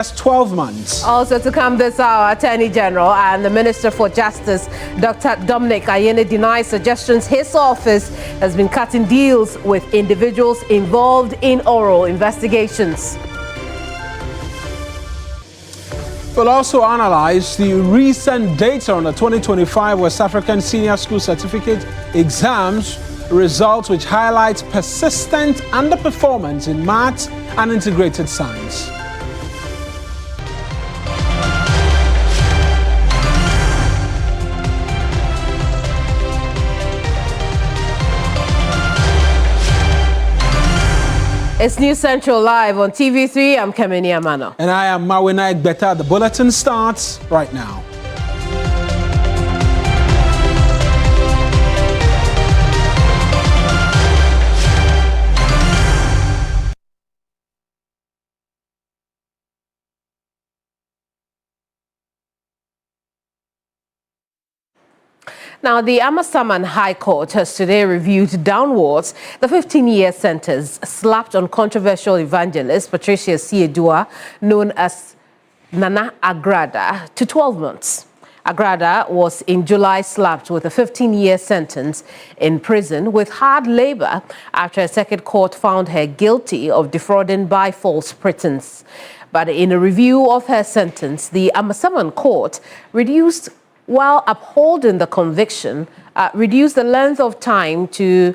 That's 12 months. Also to come this hour, Attorney General and the Minister for Justice, Dr. Dominic Ayine, denies suggestions his office has been cutting deals with individuals involved in oral investigations. We'll also analyze the recent data on the 2025 West African Senior School Certificate exams results, which highlights persistent underperformance in maths and integrated science. It's News Central Live on TV3. I'm Kemini Amano. And I am Mawina Egbeta. The bulletin starts right now. Now, the Amasaman High Court has today reviewed downwards the 15-year sentence slapped on controversial evangelist Patricia Siedua, known as Nana Agradaa, to 12 months. Agradaa was in July slapped with a 15-year sentence in prison with hard labor after a circuit court found her guilty of defrauding by false pretense. But in a review of her sentence, the Amasaman Court while upholding the conviction, reduced the length of time to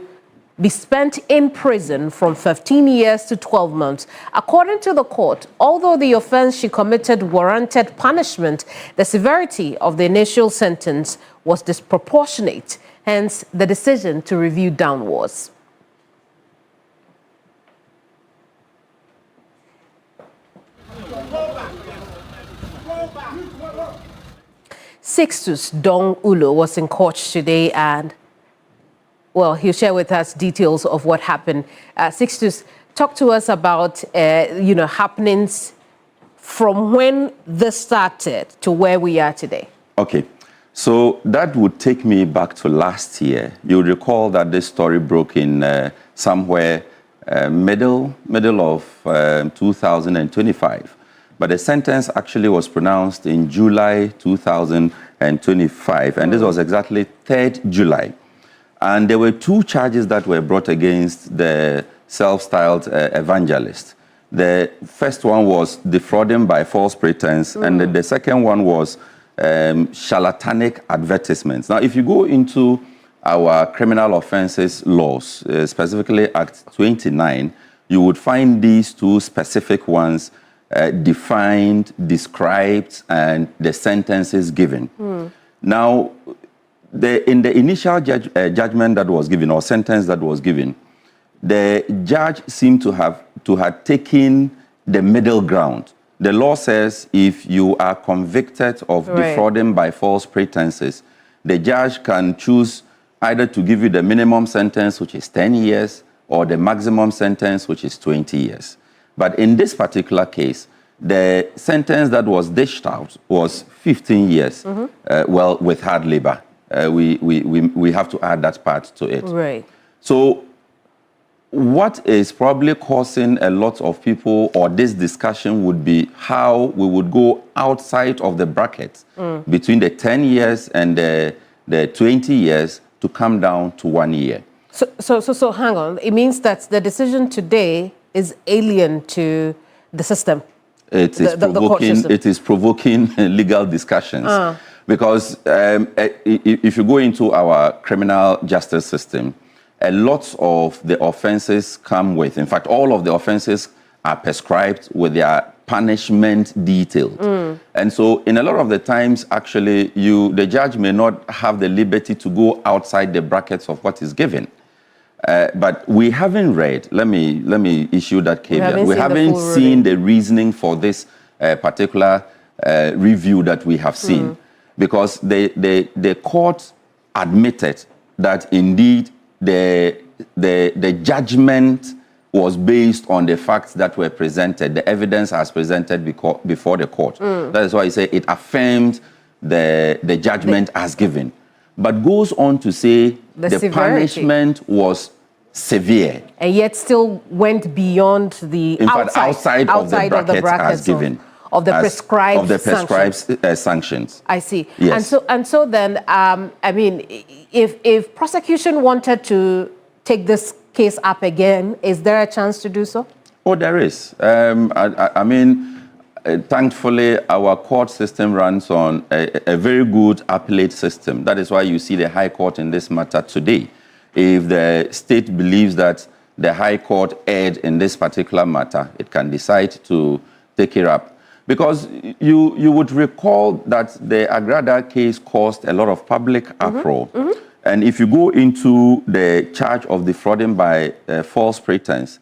be spent in prison from 15 years to 12 months. According to the court, although the offense she committed warranted punishment, the severity of the initial sentence was disproportionate, hence the decision to review downwards. Sixtus Dong Ulo was in court today and, well, he'll share with us details of what happened. Sixtus, talk to us about, happenings from when this started to where we are today. Okay, so that would take me back to last year. You'll recall that this story broke in somewhere middle of 2025. But the sentence actually was pronounced in July 2025, and this was exactly 3rd July. And there were 2 charges that were brought against the self-styled evangelist. The first one was defrauding by false pretense, and the second one was charlatanic advertisements. Now, if you go into our criminal offenses laws, specifically Act 29, you would find these 2 specific ones defined, described, and the sentences given. Now, in the initial judgment that was given, or sentence that was given, the judge seemed to have taken the middle ground. The law says if you are convicted of defrauding by false pretenses, the judge can choose either to give you the minimum sentence, which is 10 years, or the maximum sentence, which is 20 years. But in this particular case, the sentence that was dished out was 15 years, well, with hard labor. We have to add that part to it. Right. So what is probably causing a lot of people, or this discussion, would be how we would go outside of the brackets between the 10 years and the 20 years to come down to 1 year. So hang on. It means that the decision today is alien to the system. It is provoking legal discussions because if you go into our criminal justice system, a lot of the offenses come with, in fact, all of the offenses are prescribed with their punishment detailed. And so in a lot of the times, actually, the judge may not have the liberty to go outside the brackets of what is given. But we haven't read, let me issue that caveat. We haven't seen the reasoning for this particular review that we have seen. Because the court admitted that indeed the judgment was based on the facts that were presented, the evidence as presented before the court. That is why I say it affirmed the judgment as given. But goes on to say the punishment was severe. And yet still went beyond the outside of the brackets as given. of the prescribed sanctions. I see. Yes. And so then, I mean, if prosecution wanted to take this case up again, is there a chance to do so? Oh, there is. I mean, thankfully, our court system runs on a very good appellate system. That is why you see the High Court in this matter today. If the state believes that the High Court erred in this particular matter, it can decide to take it up. Because you would recall that the Agradaa case caused a lot of public uproar. And if you go into the charge of defrauding by false pretense,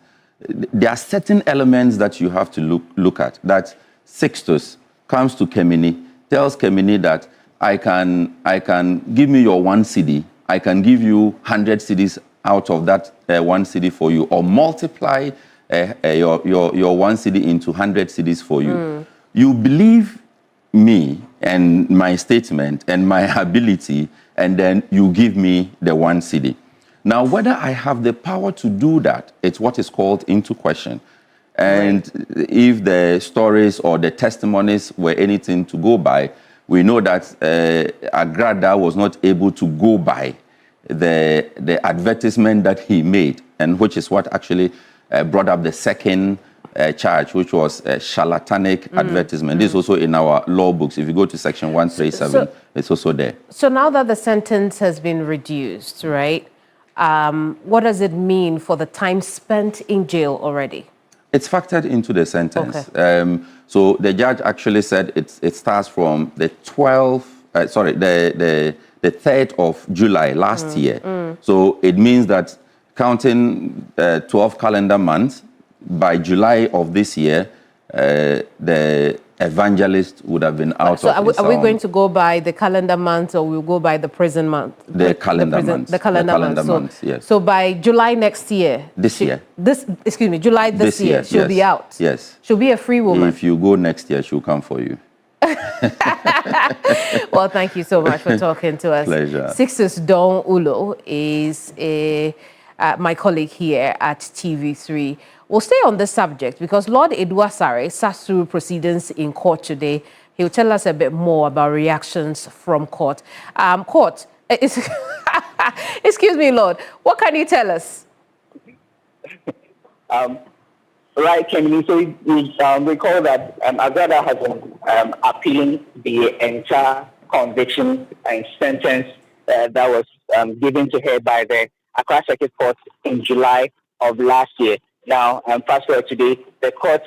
there are certain elements that you have to look at. That Sixtus comes to Kemini, tells Kemini that I can give me your 1 cedi, I can give you 100 cedis out of that 1 cedi for you, or multiply your 1 cedi into 100 cedis for you. You believe me and my statement and my ability, and then you give me the 1 cedi. Now, whether I have the power to do that, it's what is called into question. And if the stories or the testimonies were anything to go by, we know that Agradaa was not able to go by the advertisement that he made, and which is what actually brought up the second charge, which was a charlatanic advertisement. This is also in our law books. If you go to section 137, it's also there. So now that the sentence has been reduced, right? What does it mean for the time spent in jail already? It's factored into the sentence. Okay. So the judge actually said it starts from the 3rd of July last year. So it means that counting 12 calendar months, by July of this year, the evangelist would have been out so of his are we going to go by the calendar month, or we'll go by the prison month? The calendar month. The calendar month. Yes. So by July next year. July this year, she'll be out. Yes. She'll be a free woman. If you go next year, she'll come for you. Well, thank you so much for talking to us. Pleasure. Sixtus Don Ulo is my colleague here at TV3. We'll stay on this subject because Lord Edwasare sat through proceedings in court today. He'll tell us a bit more about reactions from court. Excuse me, Lord, what can you tell us? Right, Kemini. So we recall that Agradaa has been appealing the entire conviction and sentence that was given to her by the Accra Circuit Court in July of last year. Now, fast forward today, the court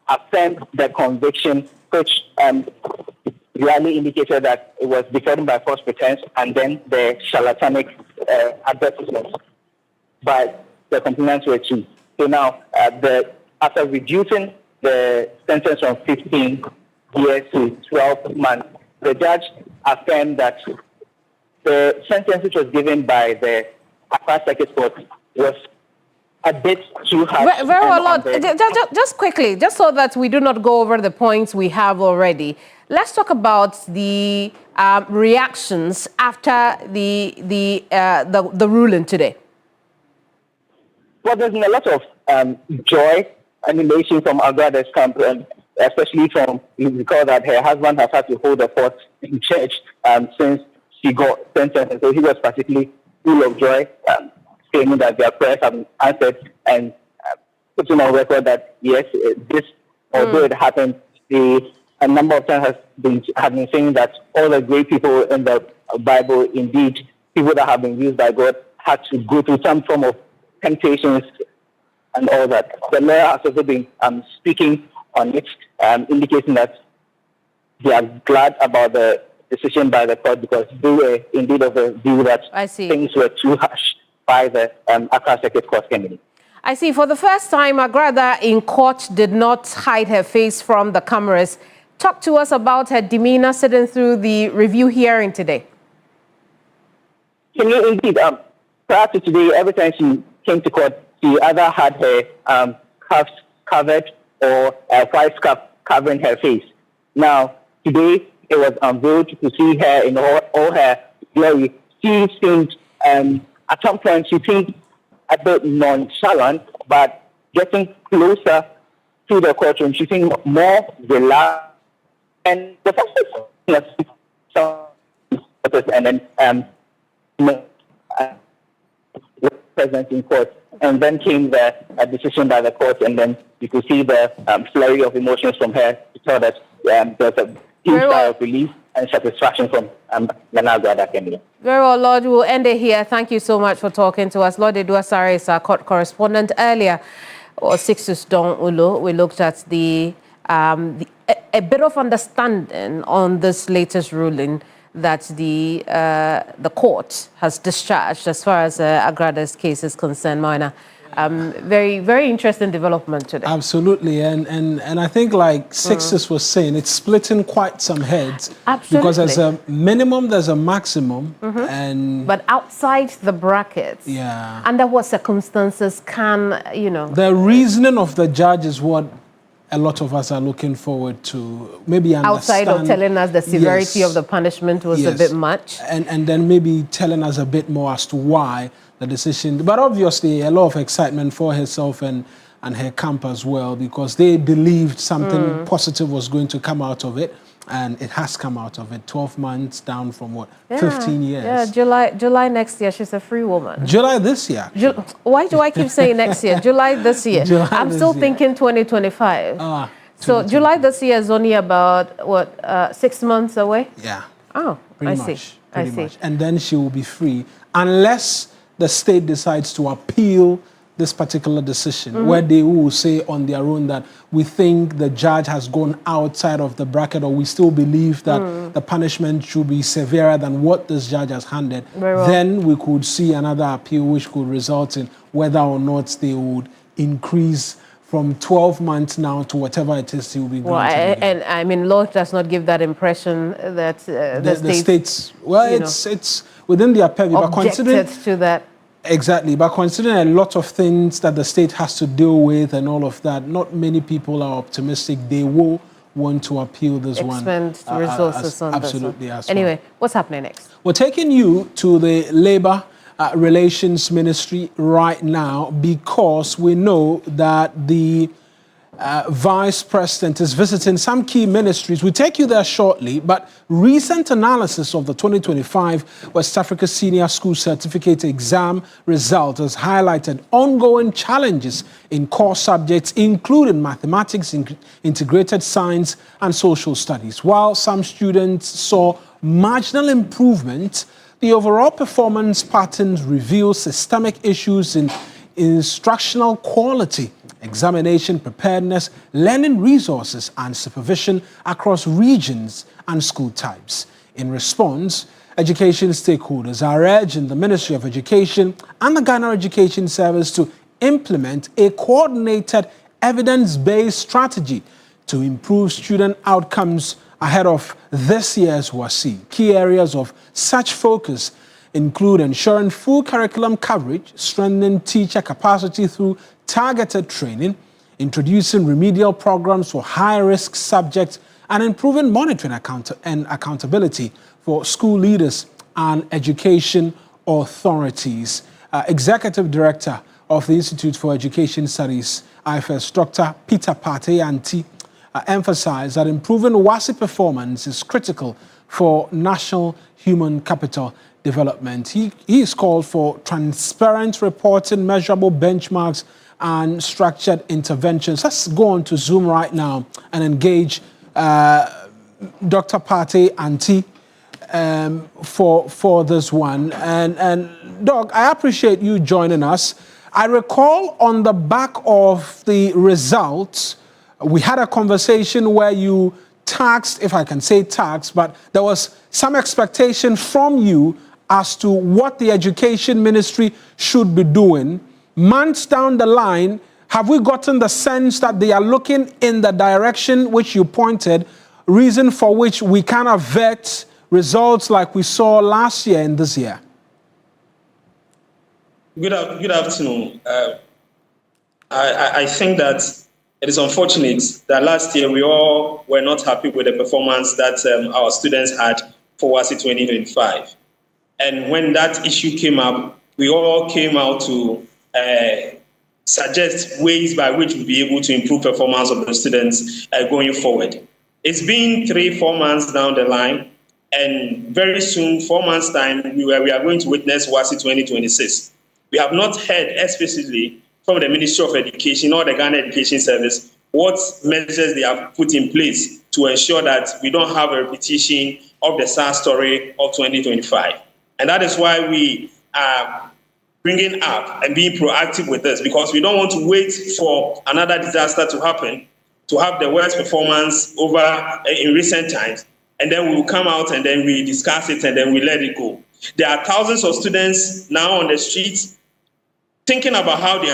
affirmed the conviction, which really indicated that it was defrauded by false pretense, and then the charlatanic advertisements by the complainants were two. So now, after reducing the sentence from 15 years to 12 months, the judge affirmed that the sentence which was given by the Accra Circuit Court was a bit too harsh. Very well, Lord. Just quickly, just so that we do not go over the points we have already, let's talk about the reactions after the ruling today. Well, there's been a lot of joy and elation from Agrada's camp, especially from, you recall that her husband has had to hold the fort in church since she got sentenced. So he was particularly full of joy, saying that their prayers have been answered, and putting on record that, yes, this, although it happened, a number of times have been saying that all the great people in the Bible, indeed, people that have been used by God, had to go through some form of temptations and all that. The lawyer has also been speaking on it, indicating that they are glad about the decision by the court because they were indeed of the view that things were too harsh by the Accra Circuit Court Committee. I see. For the first time, Agradaa in court did not hide her face from the cameras. Talk to us about her demeanor sitting through the review hearing today. Indeed, prior to today, every time she came to court, she either had her cuffs covered or a white scarf covering her face. Now, today, it was unveiled to see her in all her glory. She seemed, at some point, she seemed a bit nonchalant, but getting closer to the courtroom, she seemed more relaxed And the first and then present in court, and then came the decision by the court, and then you could see the flurry of emotions from her to tell that there's a huge sigh of relief and satisfaction from the Agradaa Kenya. Very well, Lord, we'll end it here. Thank you so much for talking to us. Lord Edua Sare is our court correspondent. Earlier, or Sixtus Don Ulo, we looked at a bit of understanding on this latest ruling that the court has discharged as far as Agrada's case is concerned, Moina. Very, very interesting development today. Absolutely, and I think like Sixtus was saying, it's splitting quite some heads. Absolutely. Because there's a minimum, there's a maximum, and but outside the brackets, yeah, under what circumstances can the reasoning of the judge is what a lot of us are looking forward to. Maybe outside of telling us the severity of the punishment was a bit much, and then maybe telling us a bit more as to why the decision. But obviously, a lot of excitement for herself and her camp as well, because they believed something positive was going to come out of it, and it has come out of it. 12 months down from what? 15 years. Yeah, July next year, she's a free woman. July this year. Why do I keep saying next year? July this year. I'm still thinking 2025. So July this year is only about, what, 6 months away? Yeah. Oh, I see. And then she will be free, unless the state decides to appeal this particular decision, where they will say on their own that we think the judge has gone outside of the bracket, or we still believe that the punishment should be severer than what this judge has handed. Then we could see another appeal which could result in whether or not they would increase from 12 months now to whatever it is he will be granted. And I mean, law does not give that impression that the states, well, it's within their purview, but considering to that. Exactly, but considering a lot of things that the state has to deal with and all of that, not many people are optimistic they will want to appeal this Expend resources on absolutely this one. Anyway, what's happening next? We're taking you to the Labour Relations Ministry right now, because we know that the Vice President is visiting some key ministries. We'll take you there shortly, but recent analysis of the 2025 West Africa Senior School Certificate exam result has highlighted ongoing challenges in core subjects, including mathematics, integrated science, and social studies. While some students saw marginal improvement, the overall performance patterns reveal systemic issues in instructional quality, examination preparedness, learning resources, and supervision across regions and school types. In response, education stakeholders are urging the Ministry of Education and the Ghana Education Service to implement a coordinated, evidence-based strategy to improve student outcomes ahead of this year's WASSCE. Key areas of such focus include ensuring full curriculum coverage, strengthening teacher capacity through targeted training, introducing remedial programs for high-risk subjects, and improving monitoring and accountability for school leaders and education authorities. Executive Director of the Institute for Education Studies, IFS, Dr. Peter Pate-Anti, emphasized that improving WASSCE performance is critical for national human capital development. He is called for transparent reporting, measurable benchmarks, and structured interventions. Let's go on to Zoom right now and engage Dr. Pate-Anti for this one. And Doc, I appreciate you joining us. I recall on the back of the results, we had a conversation where you taxed, if I can say tax, but there was some expectation from you as to what the Education Ministry should be doing. Months down the line, have we gotten the sense that they are looking in the direction which you pointed, reason for which we kind of vet results like we saw last year and this year? Good afternoon. I think that it is unfortunate that last year we all were not happy with the performance that our students had for WASSCE 2025. And when that issue came up, we all came out to suggest ways by which we'll be able to improve performance of the students going forward. It's been 3-4 months down the line, and very soon, 4 months' time, we are going to witness WASSCE 2026. We have not heard explicitly from the Ministry of Education or the Ghana Education Service what measures they have put in place to ensure that we don't have a repetition of the SARS story of 2025. And that is why we are bringing up and being proactive with this, because we don't want to wait for another disaster to happen, to have the worst performance over in recent times, and then we will come out and then we discuss it and then we let it go. There are thousands of students now on the streets thinking about how they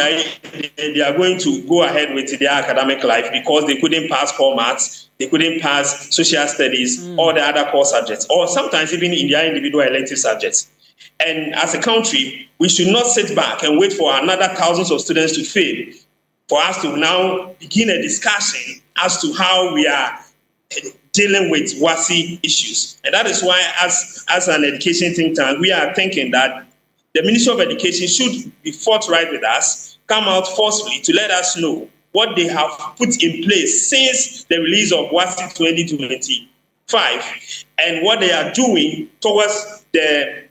are going to go ahead with their academic life because they couldn't pass core maths, they couldn't pass social studies, or the other core subjects, or sometimes even in their individual elective subjects. And as a country, we should not sit back and wait for another thousands of students to fail for us to now begin a discussion as to how we are dealing with WASSCE issues. And that is why, as an education think tank, we are thinking that the Ministry of Education should be forthright with us, come out forcefully to let us know what they have put in place since the release of WASSCE 2025 and what they are doing towards the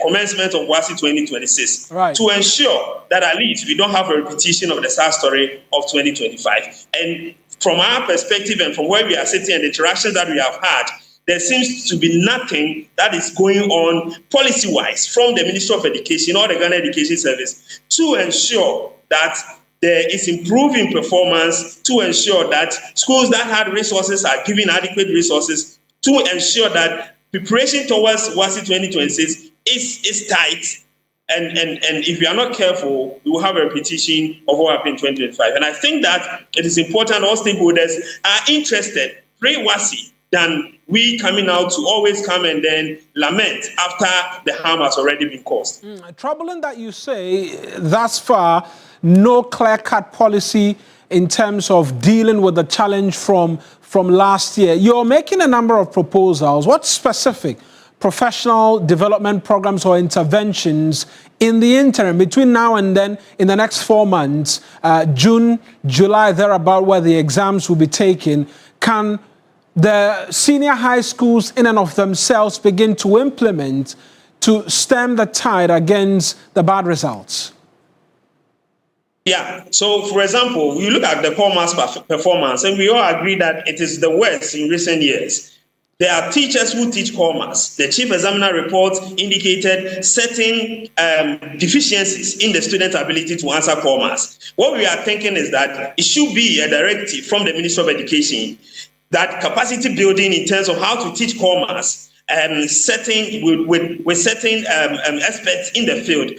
commencement of WASSCE 2026, right, to ensure that at least we don't have a repetition of the SARS story of 2025. And from our perspective and from where we are sitting and the interactions that we have had, there seems to be nothing that is going on policy-wise from the Ministry of Education or the Ghana Education Service to ensure that there is improving performance, to ensure that schools that had resources are given adequate resources, to ensure that preparation towards WASSCE 2026 is tight. And if we are not careful, we will have a repetition of what happened in 2025. And I think that it is important all stakeholders are interested pre-WASSCE than we coming out to always come and then lament after the harm has already been caused. Troubling that you say, thus far, no clear-cut policy in terms of dealing with the challenge from last year. You're making a number of proposals. What specific professional development programs or interventions in the interim, between now and then, in the next 4 months, June, July, thereabout, where the exams will be taken, can the senior high schools in and of themselves begin to implement to stem the tide against the bad results? Yeah, so for example, you look at the core maths performance, and we all agree that it is the worst in recent years. There are teachers who teach core maths. The chief examiner report indicated certain deficiencies in the student's ability to answer core maths. What we are thinking is that it should be a directive from the Ministry of Education that capacity building in terms of how to teach core maths with certain experts in the field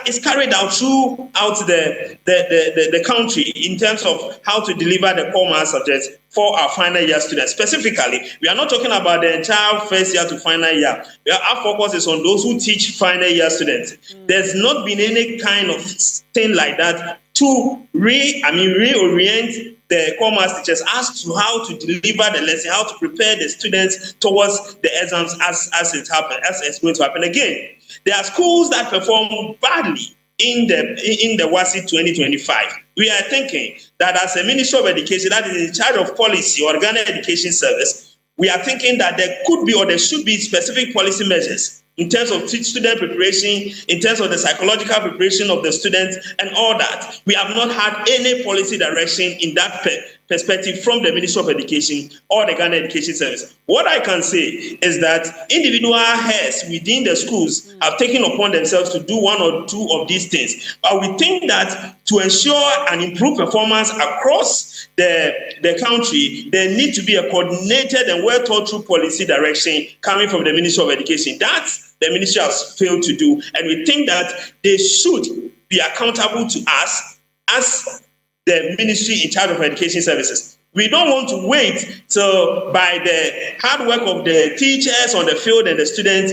is carried out throughout the country in terms of how to deliver the core maths subjects for our final year students. Specifically, we are not talking about the entire first year to final year. Our focus is on those who teach final year students. There's not been any kind of thing like that to reorient the core maths teachers as to how to deliver the lesson, how to prepare the students towards the exams as it's going to happen again. There are schools that perform badly in the WASSCE 2025. We are thinking that as a Ministry of Education that is in charge of policy or Ghana Education Service, we are thinking that there could be or there should be specific policy measures in terms of student preparation, in terms of the psychological preparation of the students and all that. We have not had any policy direction in that perspective from the Ministry of Education or the Ghana Education Service. What I can say is that individual heads within the schools have taken upon themselves to do one or two of these things. But we think that to ensure an improved performance across the country, there needs to be a coordinated and well thought through policy direction coming from the Ministry of Education. That's the ministry has failed to do. And we think that they should be accountable to us as the ministry in charge of education services. We don't want to wait till by the hard work of the teachers on the field and the students,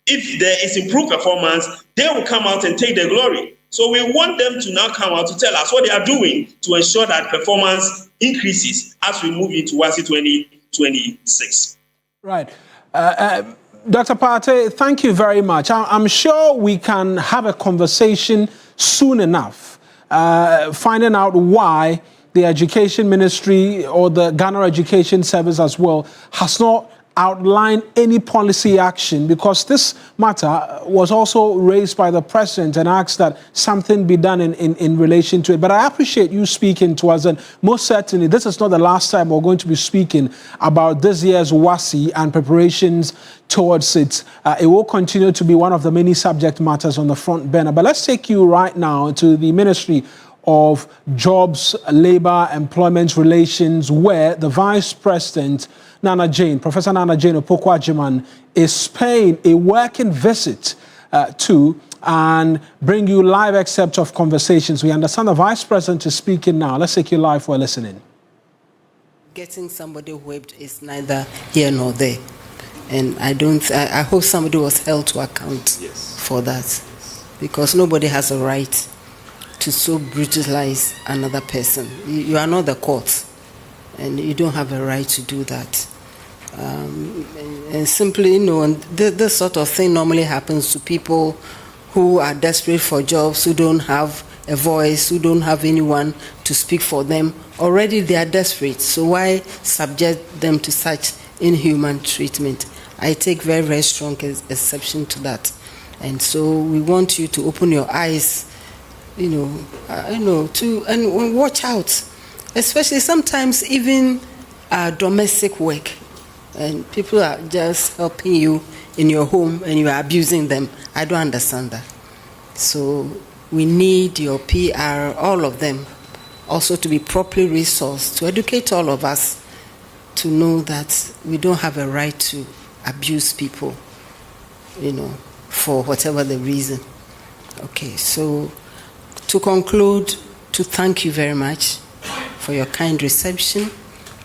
if there is improved performance, they will come out and take the glory. So we want them to now come out to tell us what they are doing to ensure that performance increases as we move into WASSCE 2026. Right. Dr. Partey, thank you very much. I'm sure we can have a conversation soon enough, finding out why the Education Ministry or the Ghana Education Service as well has not outlined any policy action, because this matter was also raised by the president and asked that something be done in relation to it. But I appreciate you speaking to us, and most certainly this is not the last time we're going to be speaking about this year's WASSCE and preparations towards it. It will continue to be one of the many subject matters on the front burner. But let's take you right now to the Ministry of Jobs, Labour, Employment Relations, where the Vice President, Professor Nana Jane Opoku-Agyeman, is paying a working visit to and bring you live excerpts of conversations. We understand the Vice President is speaking now. Let's take you live for listening. Getting somebody whipped is neither here nor there. And I hope somebody was held to account for that. Because nobody has a right to so brutalize another person. You are not the court, and you don't have a right to do that. And simply, this sort of thing normally happens to people who are desperate for jobs, who don't have a voice, who don't have anyone to speak for them. Already they are desperate, so why subject them to such inhuman treatment? I take very, very strong exception to that. And so we want you to open your eyes, and watch out, especially sometimes even domestic work, and people are just helping you in your home and you are abusing them. I don't understand that. So we need your PR, all of them, also to be properly resourced, to educate all of us to know that we don't have a right to abuse people, for whatever the reason. Okay, so to conclude, to thank you very much for your kind reception,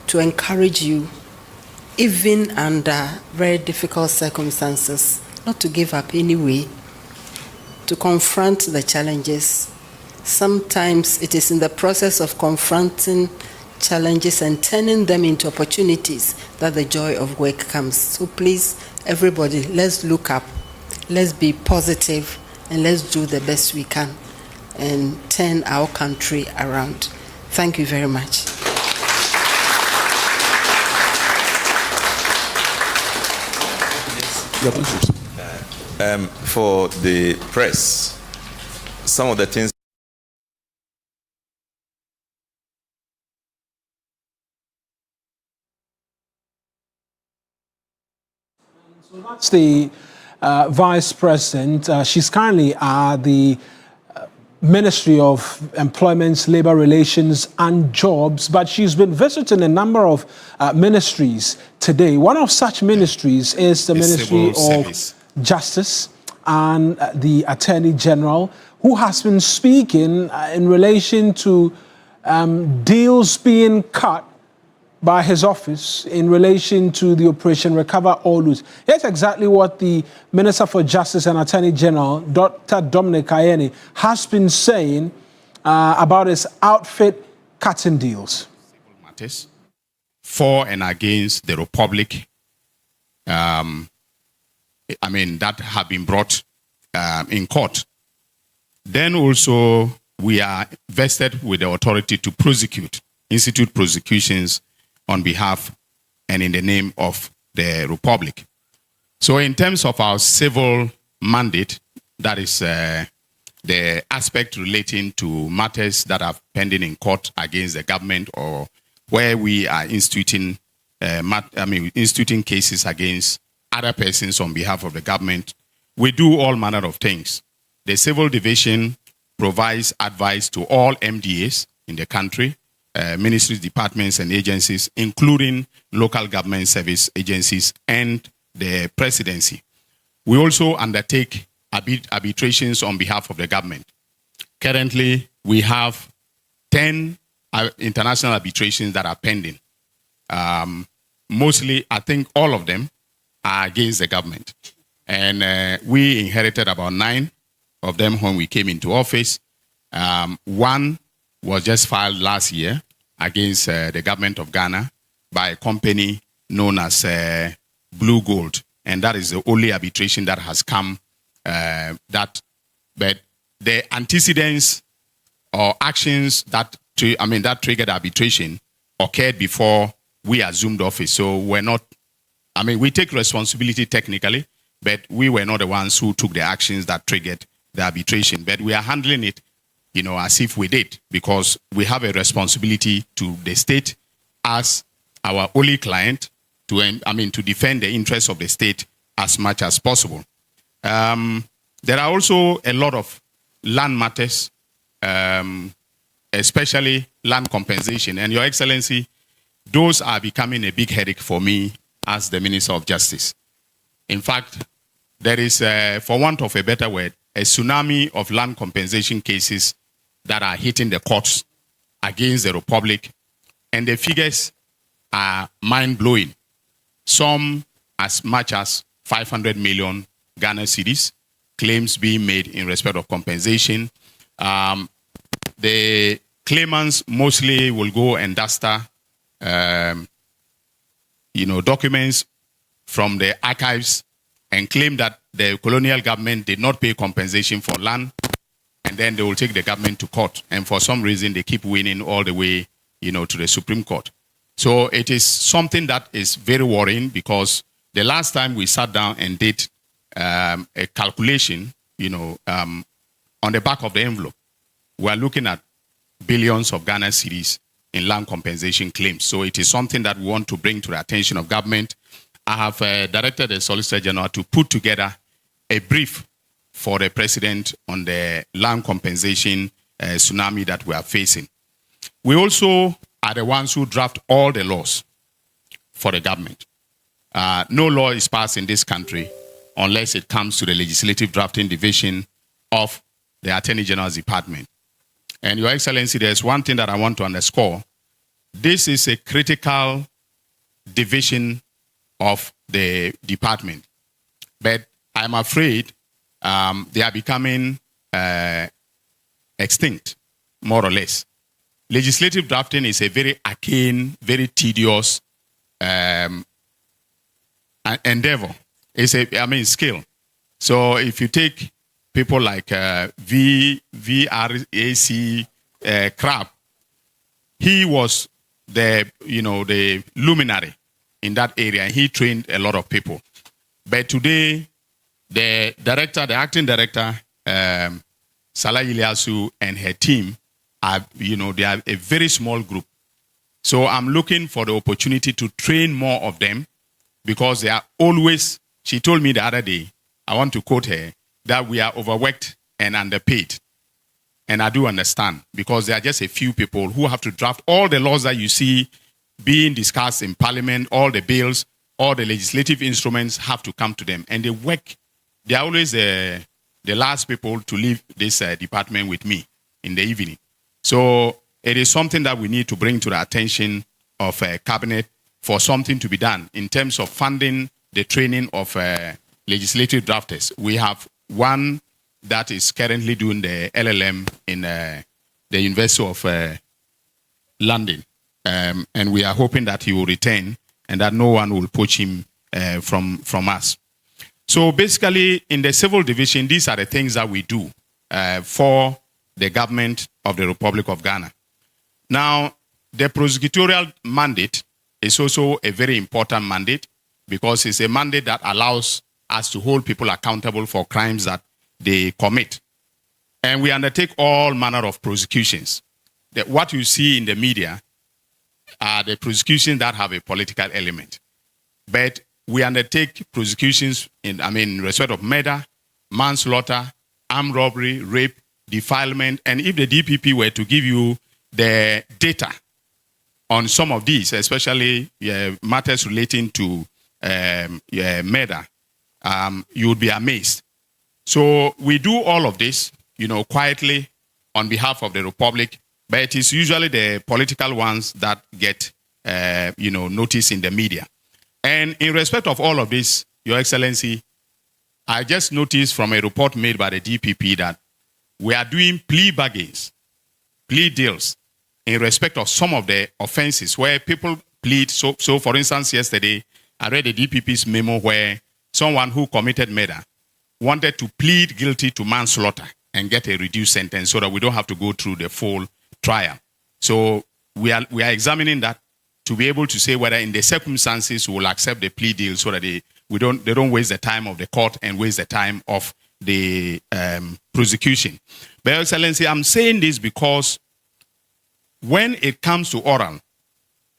to encourage you, even under very difficult circumstances, not to give up anyway, to confront the challenges. Sometimes it is in the process of confronting challenges and turning them into opportunities that the joy of work comes. So please, everybody, let's look up, let's be positive, and let's do the best we can and turn our country around. Thank you very much. For the press, some of the things. So that's the Vice President. She's currently at the Ministry of Employment, Labour Relations and Jobs, but she's been visiting a number of ministries today. One of such ministries is the Ministry of Justice and the Attorney General, who has been speaking in relation to deals being cut by his office in relation to the Operation Recover or Lose. Here's exactly what the Minister for Justice and Attorney General, Dr. Dominic Ayeni, has been saying about his outfit cutting deals. Matters for and against the Republic, that have been brought in court. Then also we are vested with the authority to institute prosecutions on behalf and in the name of the Republic. So in terms of our civil mandate, that is the aspect relating to matters that are pending in court against the government, or where we are instituting cases against other persons on behalf of the government, we do all manner of things. The Civil Division provides advice to all MDAs in the country, ministries, departments, and agencies, including local government service agencies and the presidency. We also undertake arbitrations on behalf of the government. Currently, we have 10 international arbitrations that are pending. Mostly, I think all of them are against the government. And we inherited about 9 of them when we came into office. One was just filed last year against the government of Ghana by a company known as Blue Gold. And that is the only arbitration that has come. But the antecedents or actions that that triggered arbitration occurred before we assumed office. So we're not, we take responsibility technically, but we were not the ones who took the actions that triggered the arbitration. But we are handling it, as if we did, because we have a responsibility to the state as our only client to defend the interests of the state as much as possible. There are also a lot of land matters, especially land compensation. And Your Excellency, those are becoming a big headache for me as the Minister of Justice. In fact, there is, for want of a better word, a tsunami of land compensation cases that are hitting the courts against the Republic. And the figures are mind-blowing. Some as much as 500 million Ghana cedis, claims being made in respect of compensation. The claimants mostly will go and duster, documents from the archives and claim that the colonial government did not pay compensation for land, and then they will take the government to court. And for some reason, they keep winning all the way, to the Supreme Court. So it is something that is very worrying, because the last time we sat down and did a calculation, on the back of the envelope, we are looking at billions of Ghana cedis in land compensation claims. So it is something that we want to bring to the attention of government. I have directed the Solicitor General to put together a brief for the President on the land compensation tsunami that we are facing. We also are the ones who draft all the laws for the government. No law is passed in this country unless it comes to the Legislative Drafting Division of the Attorney General's Department. And Your Excellency, there's one thing that I want to underscore. This is a critical division of the department. But I'm afraid they are becoming extinct, more or less. Legislative drafting is a very arcane, very tedious endeavor. It's a skill. So if you take people like VRAC Crab, he was the luminary in that area, and he trained a lot of people. But today, the acting director, Salah Iliasu, and her team are, they are a very small group. So I'm looking for the opportunity to train more of them, because they are always, she told me the other day, I want to quote her, that we are overworked and underpaid. And I do understand, because there are just a few people who have to draft all the laws that you see being discussed in Parliament, all the bills, all the legislative instruments have to come to them. And they work, they are always the last people to leave this department with me in the evening. So it is something that we need to bring to the attention of Cabinet for something to be done in terms of funding the training of legislative drafters. We have one that is currently doing the LLM in the University of London. And we are hoping that he will return and that no one will poach him from us. So basically, in the civil division, these are the things that we do for the government of the Republic of Ghana. Now, the prosecutorial mandate is also a very important mandate, because it's a mandate that allows us to hold people accountable for crimes that they commit. And we undertake all manner of prosecutions. What you see in the media are the prosecutions that have a political element. But we undertake prosecutions in respect of murder, manslaughter, armed robbery, rape, defilement. And if the DPP were to give you the data on some of these, especially matters relating to murder, you would be amazed. So we do all of this, quietly on behalf of the Republic, but it is usually the political ones that get, notice in the media. And in respect of all of this, Your Excellency, I just noticed from a report made by the DPP that we are doing plea bargains, plea deals, in respect of some of the offenses where people plead. So for instance, yesterday, I read the DPP's memo where someone who committed murder wanted to plead guilty to manslaughter and get a reduced sentence so that we don't have to go through the full trial. So we are examining that to be able to say whether in the circumstances we will accept the plea deal so that they don't waste the time of the court and waste the time of the prosecution. But Your Excellency, I'm saying this because when it comes to oral,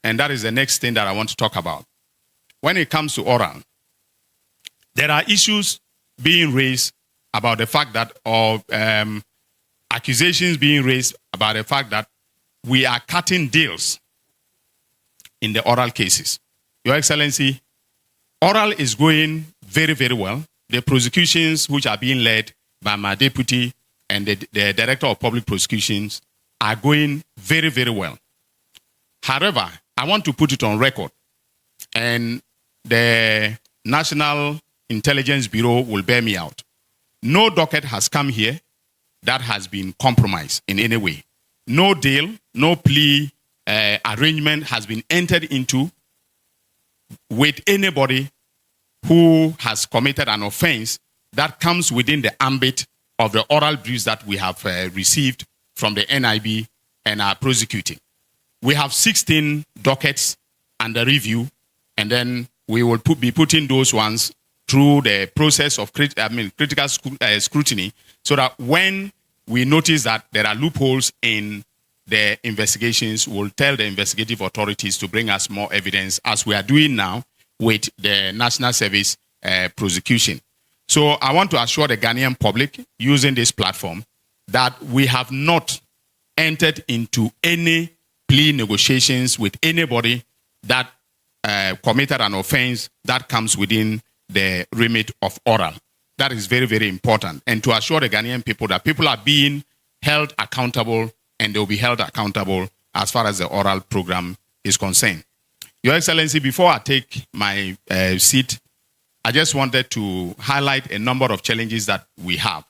and that is the next thing that I want to talk about. When it comes to oral, there are issues being raised about the fact that, or accusations being raised about the fact that we are cutting deals in the oral cases. Your Excellency, oral is going very, very well. The prosecutions which are being led by my deputy and the Director of Public Prosecutions are going very, very well. However, I want to put it on record, and the National Intelligence Bureau will bear me out. No docket has come here that has been compromised in any way. No deal, no plea arrangement has been entered into with anybody who has committed an offense that comes within the ambit of the oral briefs that we have received from the NIB and are prosecuting. We have 16 dockets under review, and then we will be putting those ones through the process of critical scrutiny, so that when we notice that there are loopholes in the investigations, we'll tell the investigative authorities to bring us more evidence, as we are doing now with the National Service prosecution. So I want to assure the Ghanaian public, using this platform, that we have not entered into any plea negotiations with anybody that committed an offense that comes within the remit of oral. That is very, very important. And to assure the Ghanaian people that people are being held accountable, and they will be held accountable as far as the oral program is concerned. Your Excellency, before I take my seat, I just wanted to highlight a number of challenges that we have.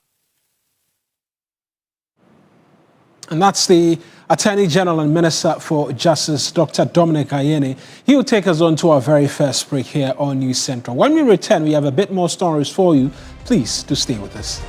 And that's the Attorney General and Minister for Justice, Dr. Dominic Ayeni. He will take us on to our very first break here on News Central. When we return, we have a bit more stories for you. Please do stay with us.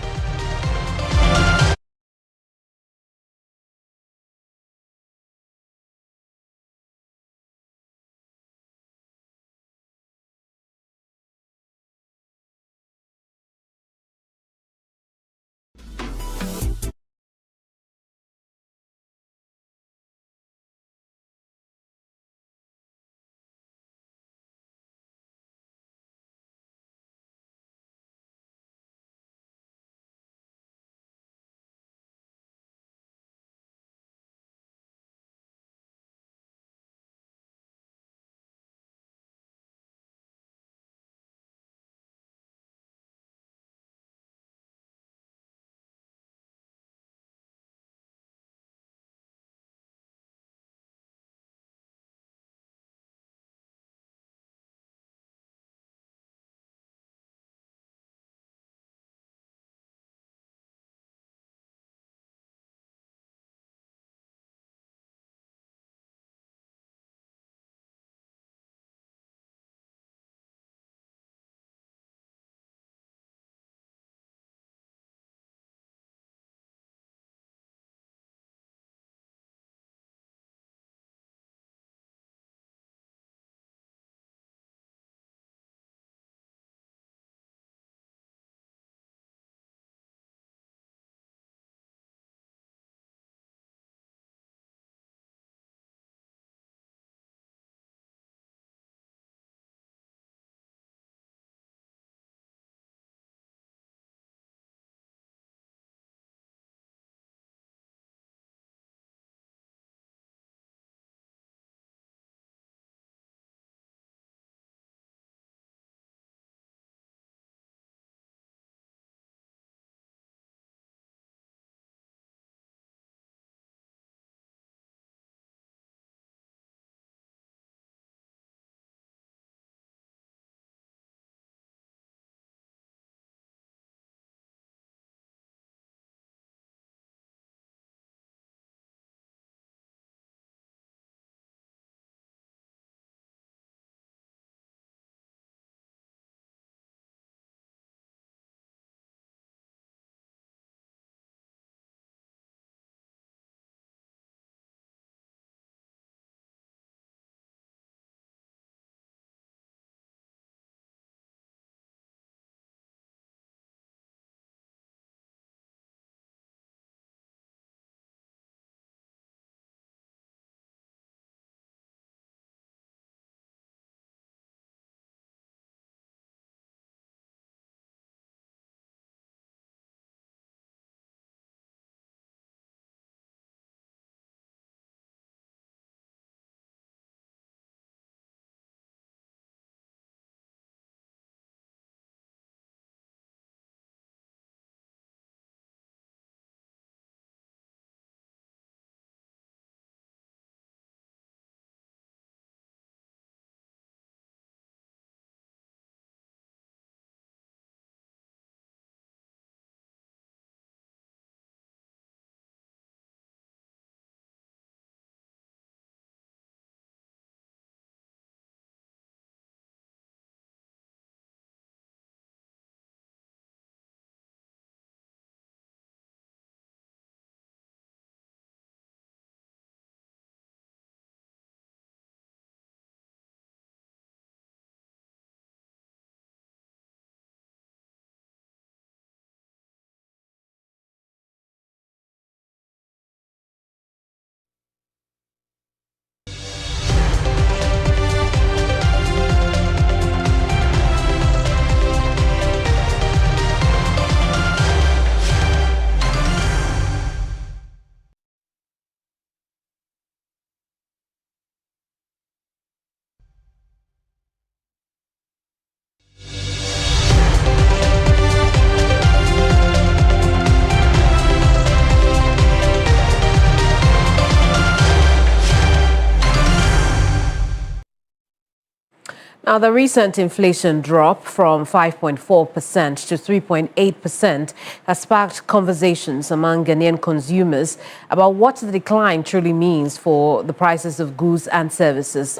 Now, the recent inflation drop from 5.4% to 3.8% has sparked conversations among Ghanaian consumers about what the decline truly means for the prices of goods and services.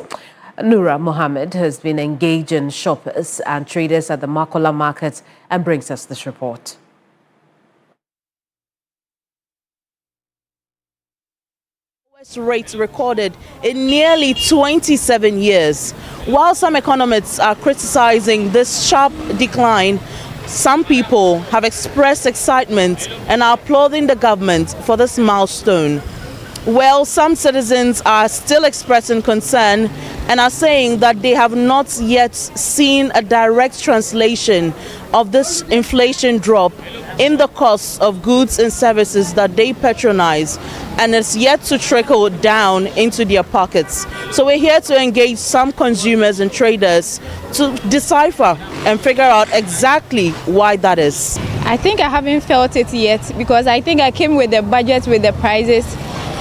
Noura Mohammed has been engaging shoppers and traders at the Makola market and brings us this report. Rates recorded in nearly 27 years. While some economists are criticizing this sharp decline, some people have expressed excitement and are applauding the government for this milestone. Well, some citizens are still expressing concern and are saying that they have not yet seen a direct translation of this inflation drop in the costs of goods and services that they patronize, and it's yet to trickle down into their pockets. So we're here to engage some consumers and traders to decipher and figure out exactly why that is. I think I haven't felt it yet because I think I came with the budget, with the prices,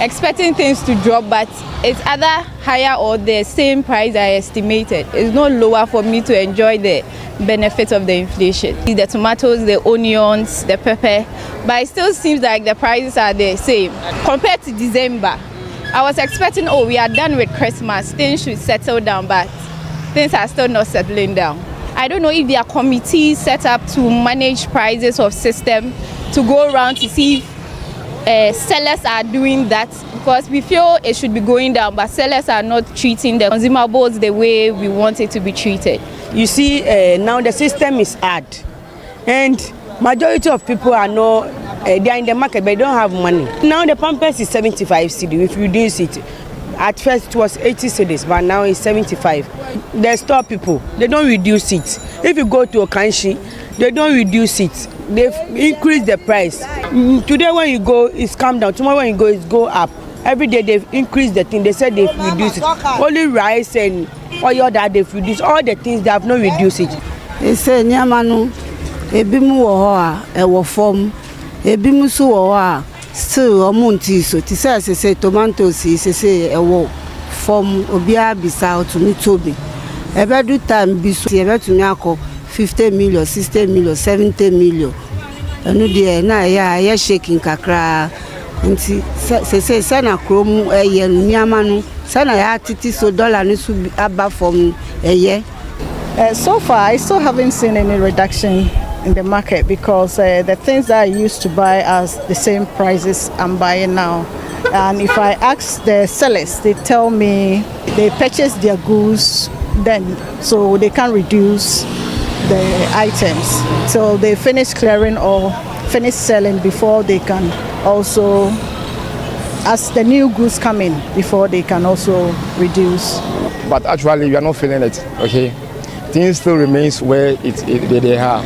expecting things to drop, but it's either higher or the same price I estimated. It's not lower for me to enjoy the benefits of the inflation. The tomatoes, the onions, the pepper, but it still seems like the prices are the same. Compared to December, I was expecting, oh, we are done with Christmas, things should settle down, but things are still not settling down. I don't know if there are committees set up to manage prices of system, to go around to see if sellers are doing that, because we feel it should be going down, but sellers are not treating the consumables the way we want it to be treated. You see, now the system is hard, and majority of people are not, they are in the market, but they don't have money. Now the Pampers is 75 cedi, if you reduce it. At first it was 80 cedis, but now it's 75. The store people, they don't reduce it. If you go to Okanshi, they don't reduce it. They've increased the price. Today when you go, it's come down. Tomorrow when you go, it's go up. Every day they've increased the thing. They said they've reduced it. Only rice and oil that they've reduced. All the things they have not reduced it. They say nyamanu ebimu wo a ewo fom ebimu so wo a still omunti so ti say tomatoes say ewo fom obia bisa otumi tobi ebedu time bi so ebetumi akọ 50 million 60 million 70 million enu de na ya shaking kakra nti say na krom eye nyama no say na ya titi so dollar ni so aba from eye. So far I still haven't seen any reduction in the market because the things that I used to buy are the same prices I'm buying now. And if I ask the sellers, they tell me they purchase their goods then, so they can't reduce the items. So they finish clearing or finish selling before they can also, as the new goods come in, before they can also reduce. But actually we are not feeling it, okay? Things still remains where they are.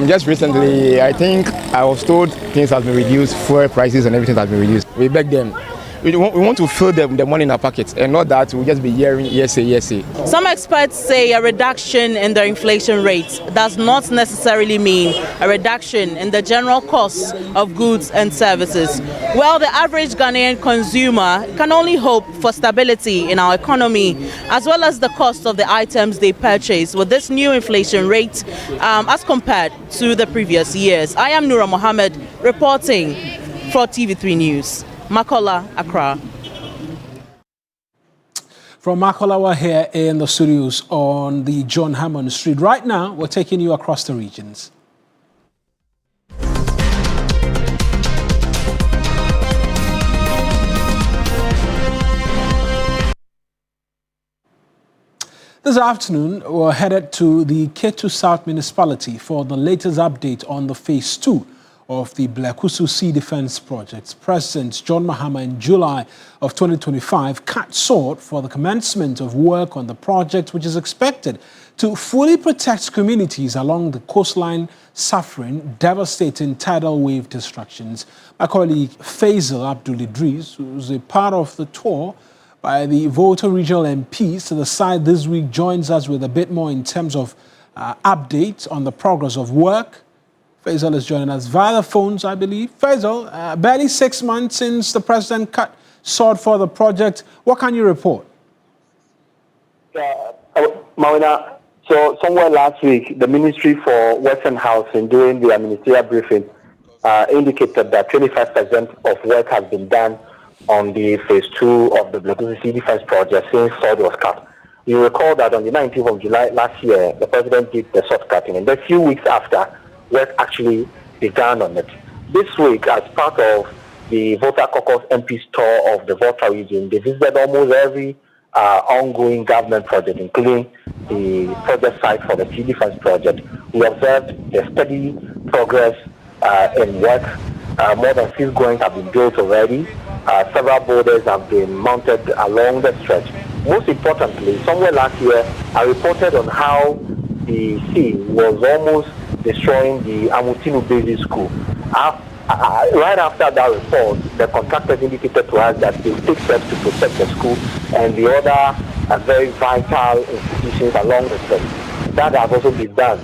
Just recently, I think I was told things have been reduced, fuel prices and everything has been reduced. We beg them. We want to fill the money in our pockets and not that we'll just be hearing yes say. Some experts say a reduction in the inflation rate does not necessarily mean a reduction in the general cost of goods and services. Well, the average Ghanaian consumer can only hope for stability in our economy as well as the cost of the items they purchase with this new inflation rate as compared to the previous years. I am Noura Mohammed reporting for TV3 News. Makola, Accra. From Makola, we're here in the studios on the John Hammond Street. Right now, we're taking you across the regions. This afternoon, we're headed to the Ketu South Municipality for the latest update on the Phase 2 of the Blekusu Sea Defence project. President John Mahama in July of 2025 cut short for the commencement of work on the project, which is expected to fully protect communities along the coastline suffering devastating tidal wave destructions. My colleague Faisal Abdul Idris, who's a part of the tour by the Volta Regional MPs to the site this week, joins us with a bit more in terms of updates on the progress of work. Faisal is joining us via the phones, I believe. Faisal, barely 6 months since the president cut short for the project. What can you report? Mauna, so somewhere last week, the Ministry for Western Housing, during their ministerial briefing, indicated that 25% of work has been done on the phase 2 of the Blekusu Sea Defence project since sod was cut. You recall that on the 19th of July last year, the president did the sod cutting, and a few weeks after, work actually began on it. This week, as part of the Volta Caucus MP's tour of the Volta region, they visited almost every ongoing government project, including the project site for the Sea Defence project. We observed the steady progress in work. More than 6 groins have been built already. Several borders have been mounted along the stretch. Most importantly, somewhere last year, I reported on how the sea was almost destroying the Amutinu Basic School. Right after that report, the contractors indicated to us that they take steps to protect the school and the other very vital institutions along the stretch. That has also been done.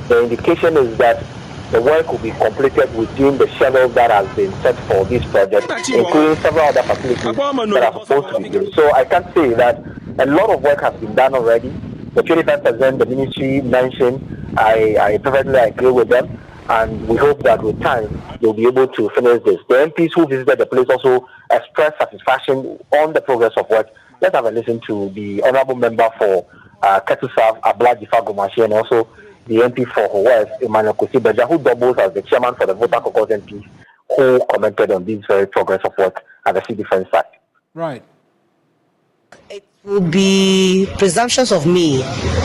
The indication is that the work will be completed within the schedule that has been set for this project, including several other facilities that are supposed to be built. So I can say that a lot of work has been done already. The 25% the ministry mentioned, I perfectly agree with them, and we hope that with time they'll be able to finish this. The MPs who visited the place also expressed satisfaction on the progress of work. Let's have a listen to the honourable member for Ketu South, Ablaa Gomashi, and also the MP for West, Emmanuel Kosibeja, who doubles as the chairman for the Volta Caucus MPs, who commented on this very progress of work at the Sea Defence site. Right. It would be presumptions of me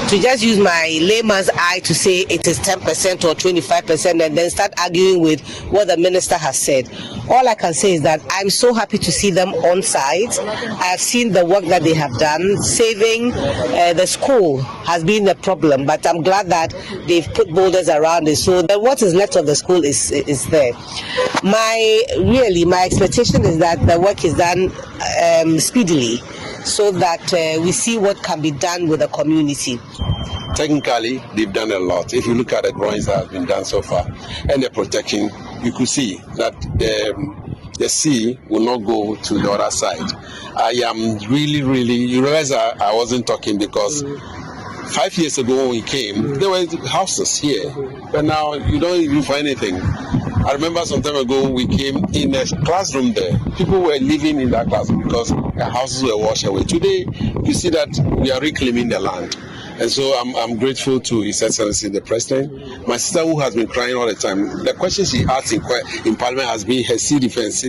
to just use my layman's eye to say it is 10% or 25% and then start arguing with what the minister has said. All I can say is that I'm so happy to see them on site. I have seen the work that they have done. Saving the school has been a problem, but I'm glad that they've put boulders around it. So what is left of the school is there. My expectation is that the work is done speedily, so that we see what can be done with the community. Technically, they've done a lot. If you look at the drawings that have been done so far and the protection, you could see that the sea will not go to the other side. I am really, you realize I wasn't talking because 5 years ago when we came, there were houses here, but now you don't even find anything. I remember some time ago we came in a classroom there. People were living in that classroom because their houses were washed away. Today, you see that we are reclaiming the land. And so I'm grateful to His Excellency the President. My sister, who has been crying all the time, the question she asked in Parliament has been her sea defense.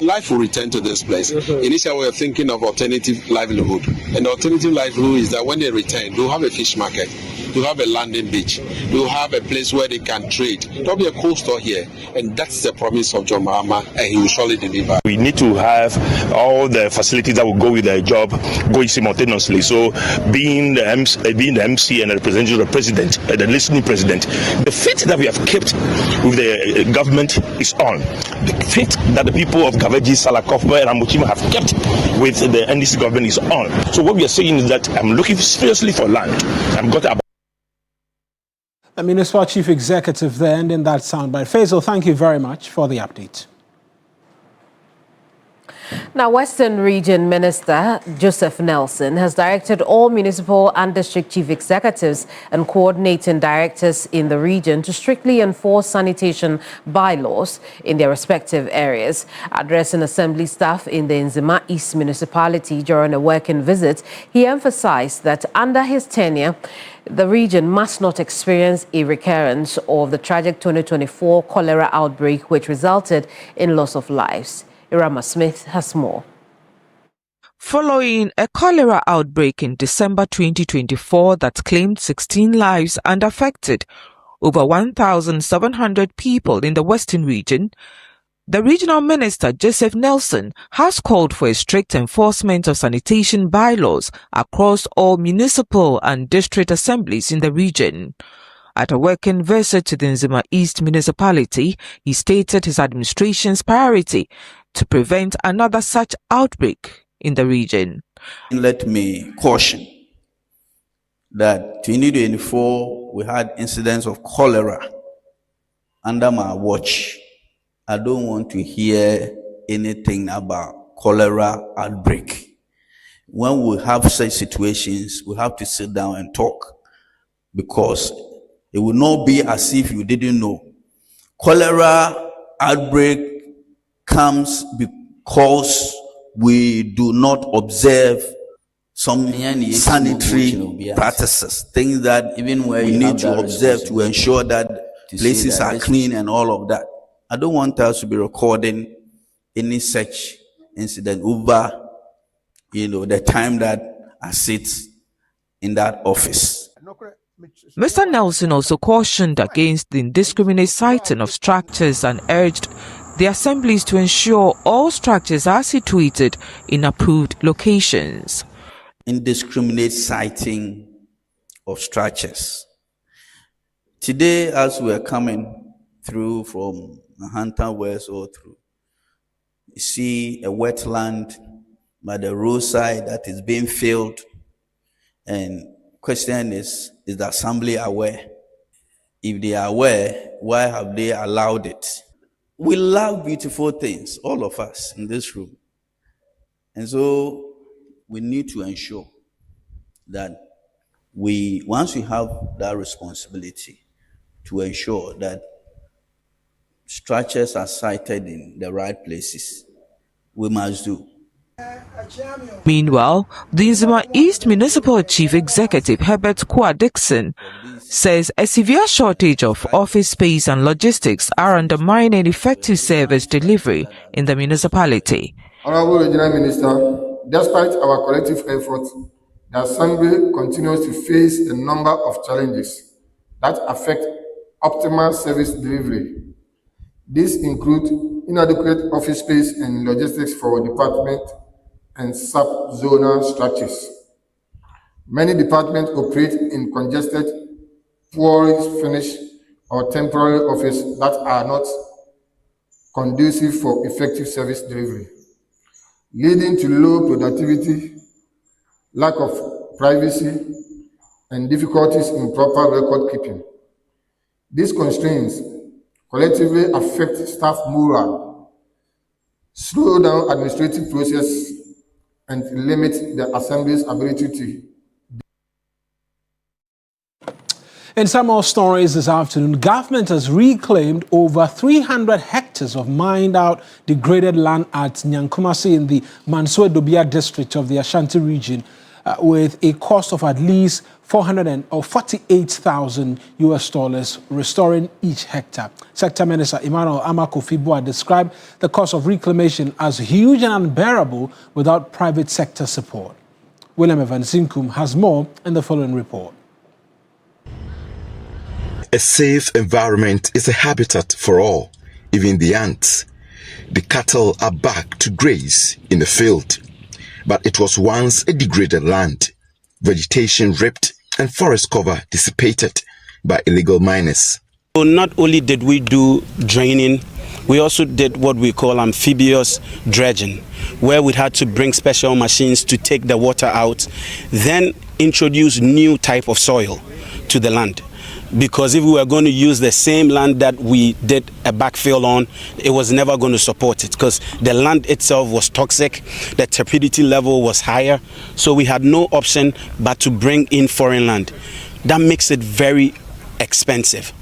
Life will return to this place. Initially, we were thinking of alternative livelihood. And the alternative livelihood is that when they return, they'll have a fish market, they'll have a landing beach, they'll have a place where they can trade. There'll be a cold store here. And that's the promise of John Mahama, and he will surely deliver. We need to have all the facilities that will go with the job going simultaneously. So being the MC and the representative of the president, the listening president, the faith that we have kept with the government is on. The faith that the people of Gaveji, Salakofma, and Amuchima have kept with the NDC government is on. So what we are saying is that I'm looking seriously for land. I've got about the Municipal Chief Executive there, ending that soundbite. Faisal, thank you very much for the update. Now, Western Region Minister Joseph Nelson has directed all municipal and district chief executives and coordinating directors in the region to strictly enforce sanitation bylaws in their respective areas. Addressing assembly staff in the Nzema East municipality during a working visit, he emphasized that under his tenure, the region must not experience a recurrence of the tragic 2024 cholera outbreak, which resulted in loss of lives. Irama Smith has more. Following a cholera outbreak in December 2024 that claimed 16 lives and affected over 1,700 people in the Western region, the regional minister, Joseph Nelson, has called for a strict enforcement of sanitation bylaws across all municipal and district assemblies in the region. At a working visit to the Nzema East municipality, he stated his administration's priority to prevent another such outbreak in the region. Let me caution that 2024 we had incidents of cholera under my watch. I don't want to hear anything about cholera outbreak when we have such situations, we have to sit down and talk, because it will not be as if you didn't know. Cholera outbreak comes because we do not observe some sanitary practices, things that even we need to observe to ensure that places are clean and all of that. I don't want us to be recording any such incident over, the time that I sit in that office. Mr. Nelson also cautioned against the indiscriminate siting of structures and urged the assemblies to ensure all structures are situated in approved locations. Indiscriminate siting of structures. Today, as we're coming through from Hampton West or through, you see a wetland by the roadside that is being filled, and question is the assembly aware? If they are aware, why have they allowed it? We love beautiful things, all of us in this room. And so we need to ensure that once we have that responsibility to ensure that structures are sited in the right places, we must do. Meanwhile, the Nzima East Municipal Chief Executive Herbert Kwa Dixon says a severe shortage of office space and logistics are undermining effective service delivery in the municipality. Honorable Regional Minister, despite our collective efforts, the Assembly continues to face a number of challenges that affect optimal service delivery. These include inadequate office space and logistics for department and sub-zonal structures. Many departments operate in congested, poorly finished, or temporary offices that are not conducive for effective service delivery, leading to low productivity, lack of privacy, and difficulties in proper record keeping. These constraints collectively affect staff morale, slow down administrative process, and limit the Assembly's ability to. In some more stories this afternoon, government has reclaimed over 300 hectares of mined-out degraded land at Nyankumasi in the Mansour Dobia district of the Ashanti region, with a cost of at least $448,000 restoring each hectare. Sector Minister Emmanuel Amakofi-Boa described the cost of reclamation as huge and unbearable without private sector support. William Evans Zinkum has more in the following report. A safe environment is a habitat for all, even the ants. The cattle are back to graze in the field. But it was once a degraded land, vegetation ripped and forest cover dissipated by illegal miners. So not only did we do draining, we also did what we call amphibious dredging, where we had to bring special machines to take the water out, then introduce new type of soil to the land. Because if we were going to use the same land that we did a backfill on, it was never going to support it because the land itself was toxic, the turbidity level was higher, so we had no option but to bring in foreign land. That makes it very expensive.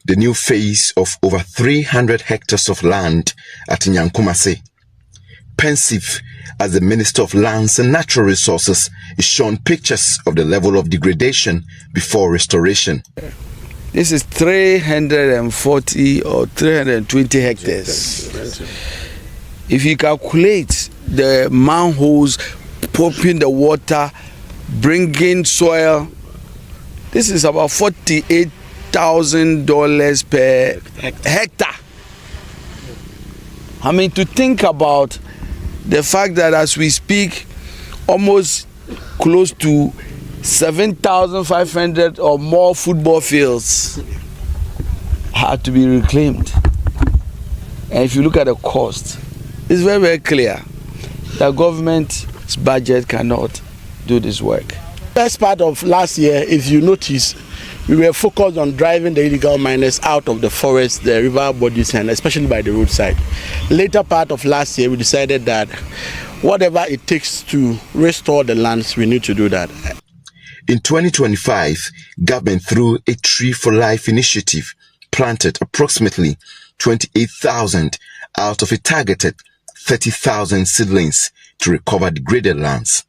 The new phase of over 300 hectares of land at Nyankumasi. Pensive as the Minister of Lands and Natural Resources is shown pictures of the level of degradation before restoration. This is 340 or 320 hectares. If you calculate the manholes, pumping the water, bringing soil, this is about $48,000 per hectare. I mean, to think about the fact that as we speak, almost close to 7,500 or more football fields had to be reclaimed. And if you look at the cost, it's very, very clear that government's budget cannot do this work. First part of last year, if you notice, we were focused on driving the illegal miners out of the forest, the river bodies, and especially by the roadside. Later part of last year, we decided that whatever it takes to restore the lands, we need to do that. In 2025, government through a Tree for Life initiative planted approximately 28,000 out of a targeted 30,000 seedlings to recover degraded lands.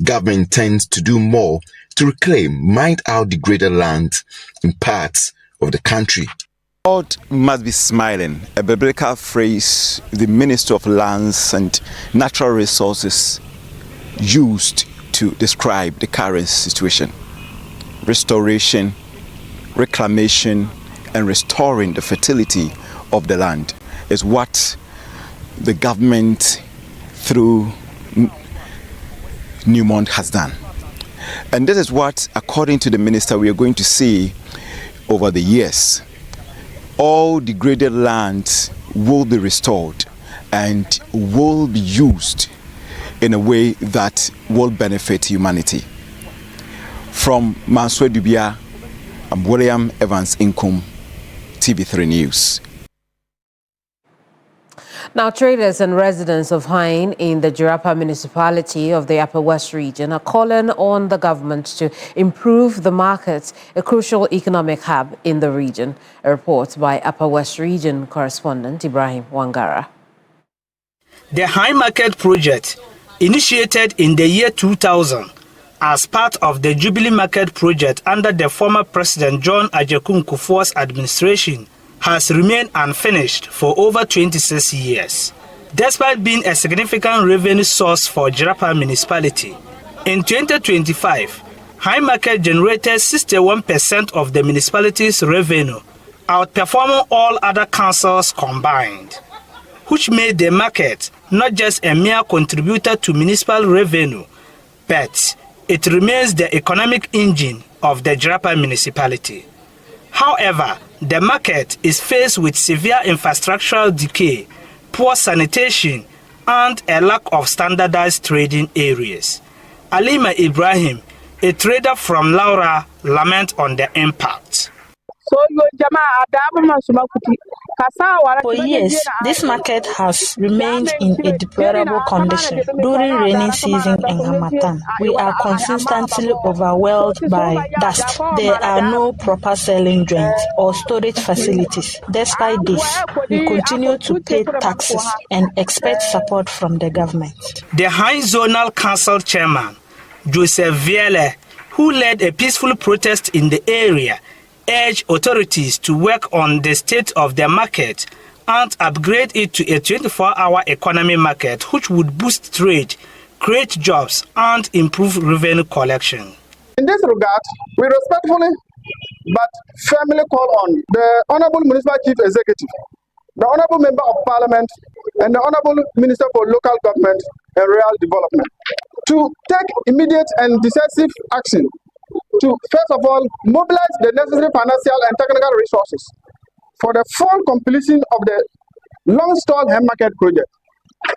Government intends to do more to reclaim mined out degraded land in parts of the country. God must be smiling, a biblical phrase the Minister of Lands and Natural Resources used to describe the current situation. Restoration, reclamation, and restoring the fertility of the land is what the government through Newmont has done. And this is what, according to the minister, we are going to see over the years. All degraded lands will be restored and will be used in a way that will benefit humanity. From Manswe Dubia, I'm William Evans Inkum, TV3 News. Now, traders and residents of Hine in the Jirapa municipality of the Upper West region are calling on the government to improve the market, a crucial economic hub in the region. A report by Upper West region correspondent Ibrahim Wangara. The Hine Market project, initiated in the year 2000 as part of the Jubilee Market project under the former President John Agyekum Kufuor's administration, has remained unfinished for over 26 years, despite being a significant revenue source for Jirapa municipality. In 2025, Hine Market generated 61% of the municipality's revenue, outperforming all other councils combined, which made the market not just a mere contributor to municipal revenue, but it remains the economic engine of the Jirapa municipality. However, the market is faced with severe infrastructural decay, poor sanitation, and a lack of standardized trading areas. Alima Ibrahim, a trader from Laura, laments on the impact. For years, this market has remained in a deplorable condition. During rainy season in Harmattan, we are consistently overwhelmed by dust. There are no proper selling drains or storage facilities. Despite this, we continue to pay taxes and expect support from the government. The Hine Zonal Council Chairman, Joseph Vielle, who led a peaceful protest in the area, urged authorities to work on the state of the market and upgrade it to a 24-hour economy market which would boost trade, create jobs, and improve revenue collection. In this regard, we respectfully but firmly call on the Honorable Municipal Chief Executive, the Honorable Member of Parliament, and the Honorable Minister for Local Government and Rural Development to take immediate and decisive action to, first of all, mobilize the necessary financial and technical resources for the full completion of the long-stalled Hemp Market project,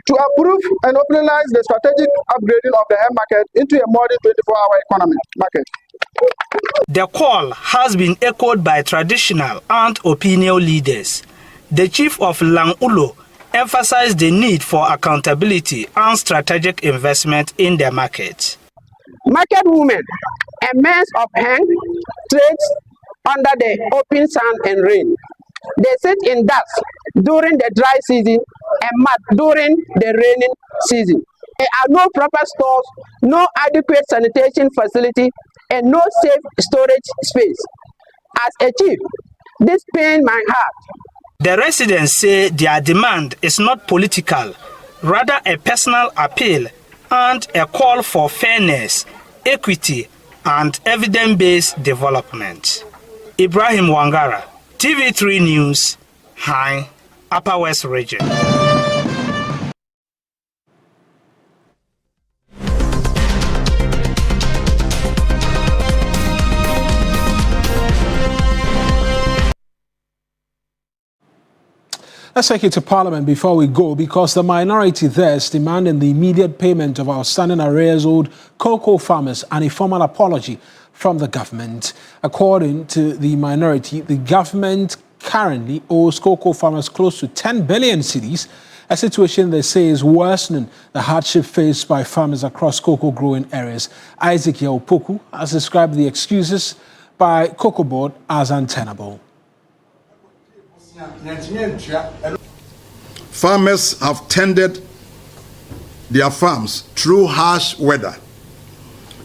to approve and operationalize the strategic upgrading of the Hemp Market into a modern 24-hour economy market. The call has been echoed by traditional and opinion leaders. The chief of Langulo emphasized the need for accountability and strategic investment in the market. Market women and men of hand trades under the open sun and rain. They sit in dust during the dry season and mud during the raining season. There are no proper stores, no adequate sanitation facility, and no safe storage space. As a chief, this pains my heart. The residents say their demand is not political, rather a personal appeal and a call for fairness, equity, and evidence-based development. Ibrahim Wangara, TV3 News, Hine, Upper West Region. Let's take it to Parliament before we go, because the minority there is demanding the immediate payment of outstanding arrears owed cocoa farmers and a formal apology from the government. According to the minority, the government currently owes cocoa farmers close to 10 billion cedis, a situation they say is worsening the hardship faced by farmers across cocoa growing areas. Isaac Yaopoku has described the excuses by Cocoa Board as untenable. Farmers have tended their farms through harsh weather.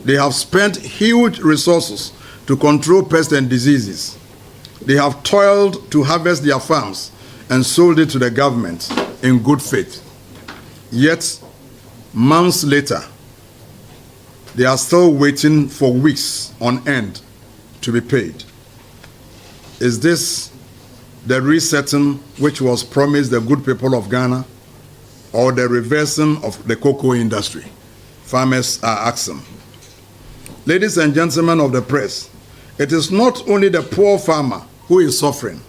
They have spent huge resources to control pests and diseases. They have toiled to harvest their farms and sold it to the government in good faith. Yet, months later, they are still waiting for weeks on end to be paid. Is this the resetting which was promised the good people of Ghana, or the reversing of the cocoa industry? Farmers are asking. Ladies and gentlemen of the press, it is not only the poor farmer who is suffering.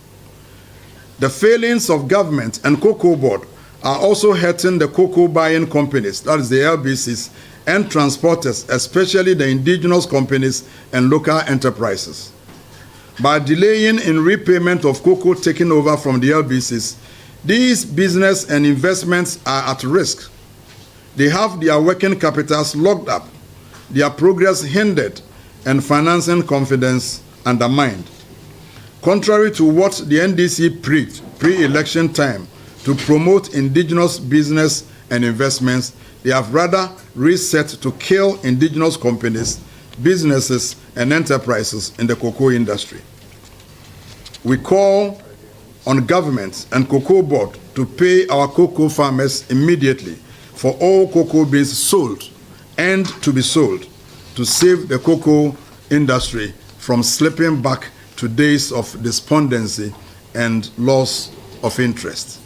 The failings of government and Cocoa Board are also hurting the cocoa buying companies, that is the LBCs, and transporters, especially the indigenous companies and local enterprises. By delaying in repayment of cocoa taken over from the LBCs, these business and investments are at risk. They have their working capitals locked up, their progress hindered, and financing confidence undermined. Contrary to what the NDC preached pre-election time to promote indigenous business and investments, they have rather reset to kill indigenous companies, businesses, and enterprises in the cocoa industry. We call on government and Cocoa Board to pay our cocoa farmers immediately for all cocoa beans sold and to be sold, to save the cocoa industry from slipping back to days of despondency and loss of interest.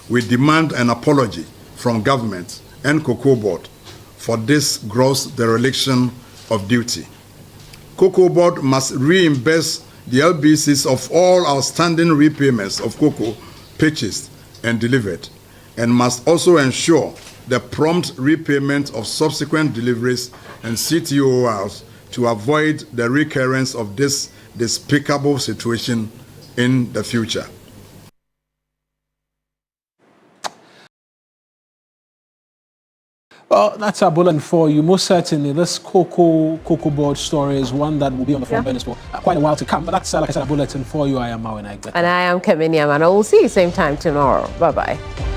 We demand an apology from government and Cocoa Board for this gross dereliction of duty. Cocoa Board must reimburse the LBCs of all outstanding repayments of cocoa purchased and delivered, and must also ensure the prompt repayment of subsequent deliveries and CTORs to avoid the recurrence of this despicable situation in the future. Well, that's our bulletin for you. Most certainly, this Cocoa Board story is one that will be on the front burners for quite a while to come. But that's, like I said, a bulletin for you. I am Mawin Egbert. And I am Kemini Amano. We'll see you same time tomorrow. Bye-bye.